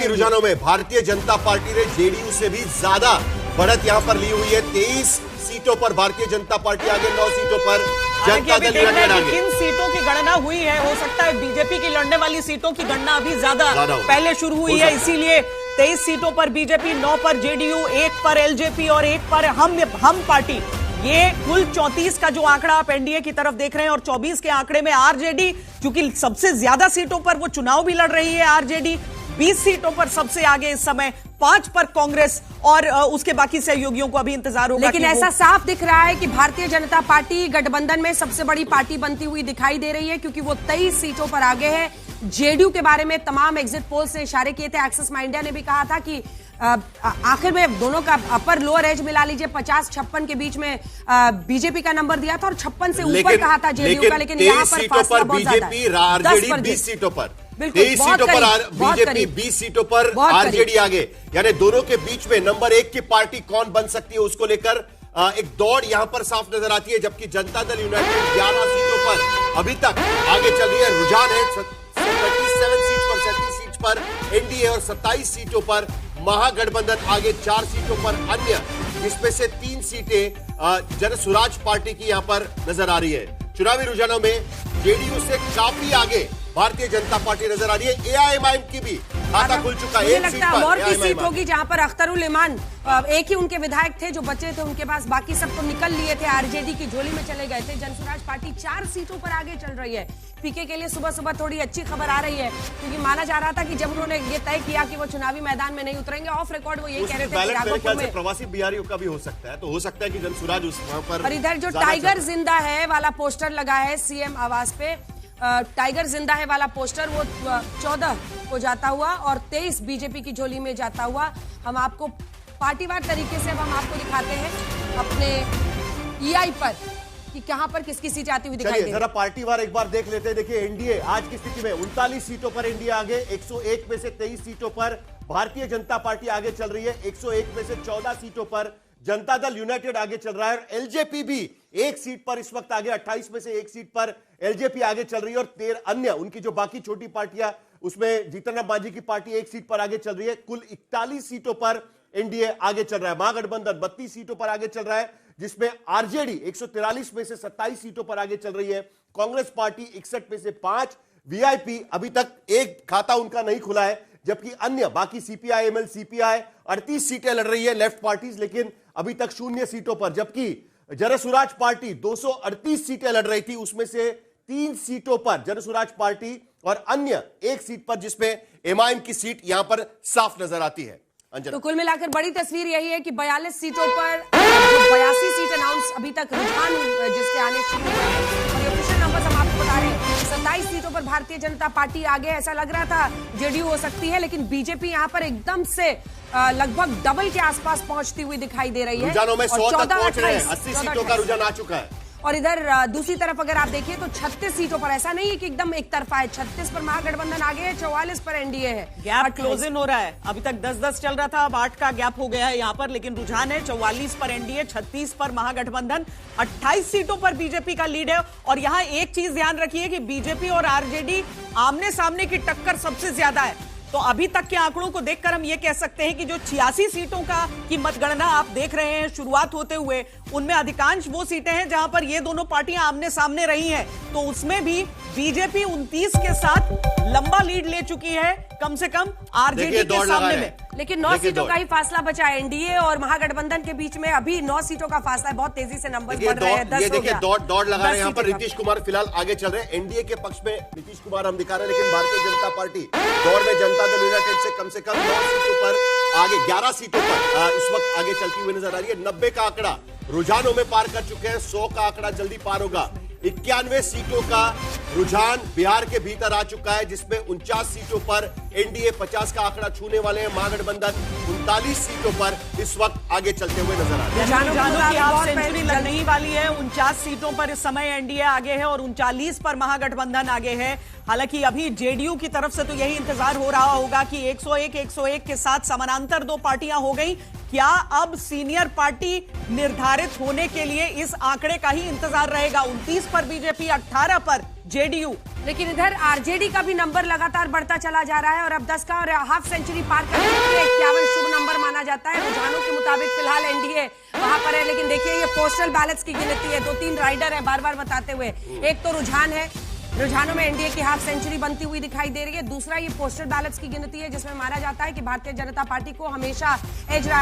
बाकी रुझानों में भारतीय जनता पार्टी ने जेडीयू से भी ज्यादा बढ़त यहां पर ली हुई है। 23 सीटों पर भारतीय जनता पार्टी आगे, 9 सीटों पर जनता दल यूनाइटेड आगे। किन सीटों की गणना हुई है, हो सकता है बीजेपी की लड़ने वाली सीटों की गणना अभी ज्यादा पहले शुरू हुई है, इसीलिए 23 सीटों पर बीजेपी, 9 पर जेडीयू, 1 पर एलजेपी और 1 पर हम पार्टी। ये कुल 34 का जो आंकड़ा आप एनडीए की तरफ देख रहे हैं और 24 के आंकड़े में आरजेडी, क्योंकि सबसे ज्यादा सीटों पर वो चुनाव भी लड़ रही है आरजेडी, 20 सीटों पर सबसे आगे इस समय, 5 पर कांग्रेस और उसके बाकी सहयोगियों को अभी इंतजार होगा। लेकिन ऐसा साफ दिख रहा है कि भारतीय जनता पार्टी गठबंधन में सबसे बड़ी पार्टी बनती हुई दिखाई दे रही है, क्योंकि वो 23 सीटों पर आगे है। जेडीयू के बारे में तमाम एग्जिट पोल से इशारे किए थे। एक्सिस माई इंडिया ने भी कहा था कि आखिर में दोनों का अपर लोअर एज मिला लीजिए, 50-56 के बीच में बीजेपी का नंबर दिया था और 56 से ऊपर कहा था जेडीयू का, लेकिन यहाँ पर फासला बहुत ज्यादा है। 20 सीटों पर 23 सीटों पर बीजेपी, 20 सीटों पर आरजेडी आगे, यानी दोनों के बीच में नंबर 1 की पार्टी कौन बन सकती है उसको लेकर एक दौड़ यहां पर साफ नजर आती है। जबकि जनता दल यूनाइटेड 11 सीटों पर अभी तक आगे चल रही है। रुझान है 37 सीट पर एनडीए और 27 सीटों पर महागठबंधन आगे, 4 सीटों पर अन्य, जिसमें से 3 सीटें जन स्वराज पार्टी की यहां पर नजर आ रही है। चुनावी रुझानों में जेडीयू से काफी आगे भारतीय जनता पार्टी नजर आ रही है। एआईएमआईएम की भी खाता खुल चुका है। मुझे लगता है और की सीट होगी जहां पर अख्तरुल इमान एक ही उनके विधायक थे जो बचे थे उनके पास, बाकी सब तो निकल लिए थे, आरजेडी की झोली में चले गए थे। जनसुराज पार्टी 4 सीटों पर आगे चल रही है। पीके के लिए सुबह सुबह थोड़ी अच्छी खबर आ रही है, क्योंकि माना जा रहा था कि जब उन्होंने ये तय किया कि वो चुनावी मैदान में नहीं उतरेंगे, ऑफ रिकॉर्ड वो यही कह रहे थे कि राघोपुर में प्रवासी बिहारियों का भी हो सकता है, तो हो सकता है कि जनसुराज उस वहां पर। और इधर जो टाइगर जिंदा है वाला पोस्टर लगा है सीएम आवास पे, टाइगर जिंदा है वाला पोस्टर, वो 14 को जाता हुआ और 23 बीजेपी की झोली में जाता हुआ। हम आपको पार्टीवार तरीके से अब हम आपको दिखाते हैं अपने ईआई पर कि कहां पर किसकी सीट आती हुई दिखाई दे रही है। जरा पार्टीवार एक बार देख लेते हैं। देखिए एनडीए आज की स्थिति में 39 सीटों पर एनडीए आगे, 101 में से 23 सीटों पर भारतीय जनता पार्टी आगे चल रही है, 101 में से 14 सीटों पर जनता दल यूनाइटेड आगे चल रहा है और एलजेपी भी 1 सीट पर इस वक्त आगे, 28 में से 1 सीट पर एलजेपी आगे चल रही है और 13 अन्य उनकी जो बाकी छोटी पार्टियां, उसमें जीतन राम मांझी की पार्टी 1 सीट पर आगे चल रही है। कुल 41 सीटों पर एनडीए आगे चल रहा है। महागठबंधन 32 सीटों पर आगे चल रहा है, जिसमें आरजेडी 143 में से 27 सीटों पर आगे चल रही है। कांग्रेस पार्टी 61 में से 5, वीआईपी अभी तक एक खाता उनका नहीं खुला है, जबकि अन्य बाकी सीपीआई, एमएल, सीपीआई 38 सीटें लड़ रही है लेफ्ट पार्टीज, लेकिन अभी तक 0 सीटों पर। जबकि जनसुराज पार्टी 238 सीटें लड़ रही थी, उसमें से 3 सीटों पर जनसुराज पार्टी और अन्य 1 सीट पर, जिसमें एमआईएम की सीट यहां पर साफ नजर आती है। तो कुल मिलाकर बड़ी तस्वीर यही है कि 42 सीटों पर 82 सीट अनाउंस अभी तक रुझान जिसके आने शुरू हुए हैं, और ये ऑफिशियल नंबर्स हम आपको बता रहे हैं। 27 सीटों पर भारतीय जनता पार्टी आगे, ऐसा लग रहा था जेडीयू हो सकती है, लेकिन बीजेपी यहां पर एकदम से लगभग डबल के आसपास पहुंचती हुई दिखाई दे रही है। रुझानों में 100 तक पहुंच रहे हैं, 80 सीटों का रुझान आ चुका है। और इधर दूसरी तरफ अगर आप देखिए तो 36 सीटों पर, ऐसा नहीं है कि एकदम एक तरफा है, 36 पर महागठबंधन आगे है, 44 पर एनडीए है। गैप क्लोज इन हो रहा है, अभी तक 10-10 चल रहा था, अब 8 का गैप हो गया है यहाँ पर, लेकिन रुझान है 44 पर एनडीए, 36 पर महागठबंधन, 28 सीटों पर बीजेपी का लीड है। और यहाँ एक चीज ध्यान रखिए कि बीजेपी और आरजेडी आमने सामने की टक्कर सबसे ज्यादा है। तो अभी तक के आंकड़ों को देखकर हम ये कह सकते हैं कि जो 86 सीटों की मतगणना आप देख रहे हैं शुरुआत होते हुए, उनमें अधिकांश वो सीटें हैं जहां पर ये दोनों पार्टियां आमने सामने रही हैं। तो उसमें भी बीजेपी 29 के साथ लंबा लीड ले चुकी है, कम से कम आरजेडी के सामने में। लेकिन 9 सीटों का ही फासला बचा है एनडीए और महागठबंधन के बीच में, अभी 9 सीटों का फासला है, बहुत तेजी से नंबर बढ़ रहे हैं। 10 ये देखिए दौड़ लगा रहे हैं यहाँ पर नीतीश कुमार फिलहाल आगे चल रहे हैं। एनडीए के पक्ष में नीतीश कुमार हम दिखा रहे हैं, लेकिन भारतीय जनता पार्टी दौड़ में जनता दल यूनाइटेड से कम 9 सीटों पर आगे, 11 सीटों पर इस वक्त आगे चलती हुई नजर आ रही है। 90 का आंकड़ा रुझानों में पार कर चुके हैं, 100 का आंकड़ा जल्दी पार होगा। 91 सीटों का रुझान बिहार के भीतर आ चुका है, जिसमें 49 सीटों पर एनडीए 50 का आंकड़ा छूने वाले हैं। महागठबंधन 39 सीटों पर इस वक्त आगे चलते हुए नजर आ रहे हैं। सेंचुरी लगने ही वाली है। 49 सीटों पर इस समय एनडीए आगे है और 39 पर महागठबंधन आगे है। हालांकि अभी जेडीयू की तरफ से तो यही इंतजार हो रहा होगा कि 101 के साथ समानांतर 2 पार्टियां हो गई। क्या अब सीनियर पार्टी निर्धारित होने के लिए इस आंकड़े का ही इंतजार रहेगा? 29 पर बीजेपी, 18 पर जेडीयू। लेकिन इधर आरजेडी का भी नंबर लगातार बढ़ता चला जा रहा है और अब 10 का और हाफ सेंचुरी पार करने के लिए 51 शुभ नंबर माना जाता है। रुझानों के मुताबिक फिलहाल एनडीए वहां पर है, लेकिन देखिए ये पोस्टल बैलेट्स की गिनती है। 2-3 राइडर है, बार बार बताते हुए। एक तो रुझान है, रुझानों में एनडीए की हाफ सेंचुरी बनती हुई दिखाई दे रही है। दूसरा ये पोस्टल बैलेट्स की गिनती है, जिसमें माना जाता है कि भारतीय जनता पार्टी को हमेशा एज रहा है।